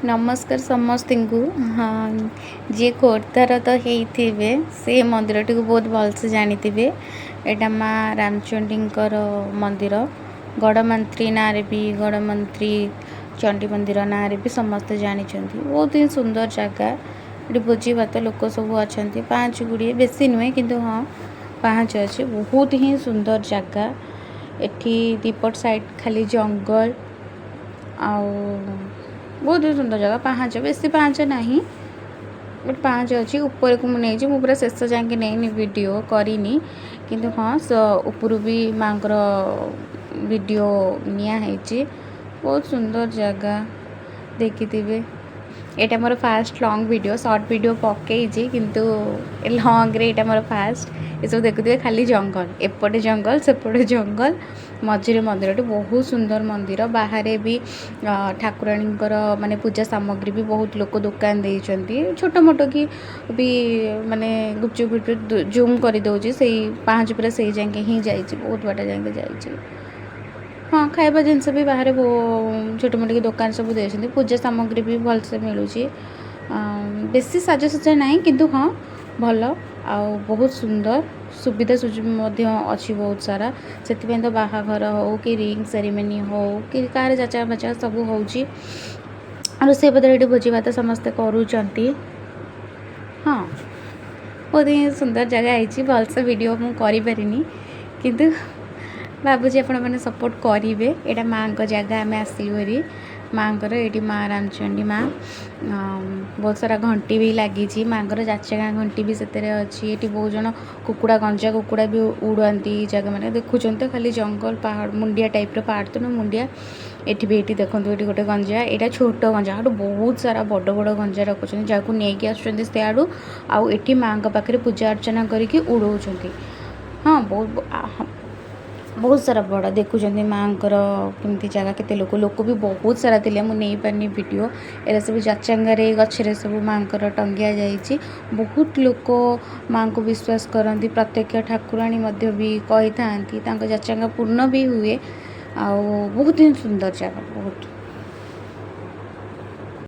नमस्कार समस्त को। हाँ, जी खोर्धार तो होते से मंदिर टी बहुत भलसे जानी थे। यहाँ माँ रामचंडी मंदिर गड़मंत्री ना भी गड़मंत्री चंडी मंदिर ना भी समस्ते जानी बहुत ही सुंदर जगह। ये भोजी भात लोक सब अच्छा पाँच गुड़े बेसी नुहे कि हाँ पाँच अच्छे बहुत ही सुंदर जगह। एठी दीपट साइड खाली जंगल बहुत ही सुंदर जगह पाँच बेसी पाँच ना बट पाँच अच्छी ऊपर को मुझे पूरा शेष जाए नहीं वीडियो करनी किंतु हाँ ऊपर भी माँ वीडियो नियाई बहुत सुंदर जगह देखिथे। यहाँ मोर fast long video short video पकई किंतु लॉन्ग रे यहाँ मोर फास्ट ये सब देखुए खाली जंगल एपटे जंगल सेपटे जंगल मझे मंदिर बहुत सुंदर मंदिर बाहर भी ठाकुराणी माने पूजा सामग्री भी बहुत लोग दुकान देती छोट मोट कि भी माने गुपचुप जूम कर दौर से पाँच पूरा से जाए ही जाइए बहुत बाट जाए जाइए। हाँ खाଇବା जिनस भी बाहर छोट मोट की दुकान सब देते पूजा सामग्री भी भलसे मिलूँ बेसी साजसज्जा ना किंतु हाँ भल आ बहुत सुंदर सुविधा सुযোগ अच्छी बहुत सारा से तो बाहाघर हो कि रिंग सेरेमनी हो कि कार जाचा बचा सब हो रोसे पत्र ये भोजी भात समस्ते करूँ। हाँ बहुत ही सुंदर जगह आई भलसे वीडियो मुझे पारिनी किंतु भावुँ आपण मैंने सपोर्ट करेंगे। यहाँ माँ जगह आम आसलु हेरी माँ ये माँ रामचंडी माँ बहुत सारा घंटी भी लगी माँ जाचगा घंटी भी से अच्छी ये बहुत जन कुकुड़ा गंजा कुकुड़ा भी उड़ाती जगह मैंने देखुं खाली जंगल पहाड़ मुंडिया टाइप पहाड़ तो ना मुंडिया एटी भी ये देखो ये गोटे गंजा यहाँ छोट गंजा आठ बहुत सारा बड़ बड़ गंजा रखुच्च जहाँ नहीं आसुँच सियाड़ू आठी माँ पाखे पूजा अर्चना करके उड़ाऊँ। हाँ बहुत सारा बड़ा देखुं माँ कमी जगह के लोक लोक भी बहुत सारा थे मुझे नहीं पारनी वीडियो एरा सब जाचांगारे गचरे सब माँ टंगिया जाइए बहुत लोक माँ को विश्वास करती प्रत्यक्ष ठाकुराणी भी कही था जाचांगा पूर्ण भी हुए आ बहुत ही सुंदर जगह बहुत।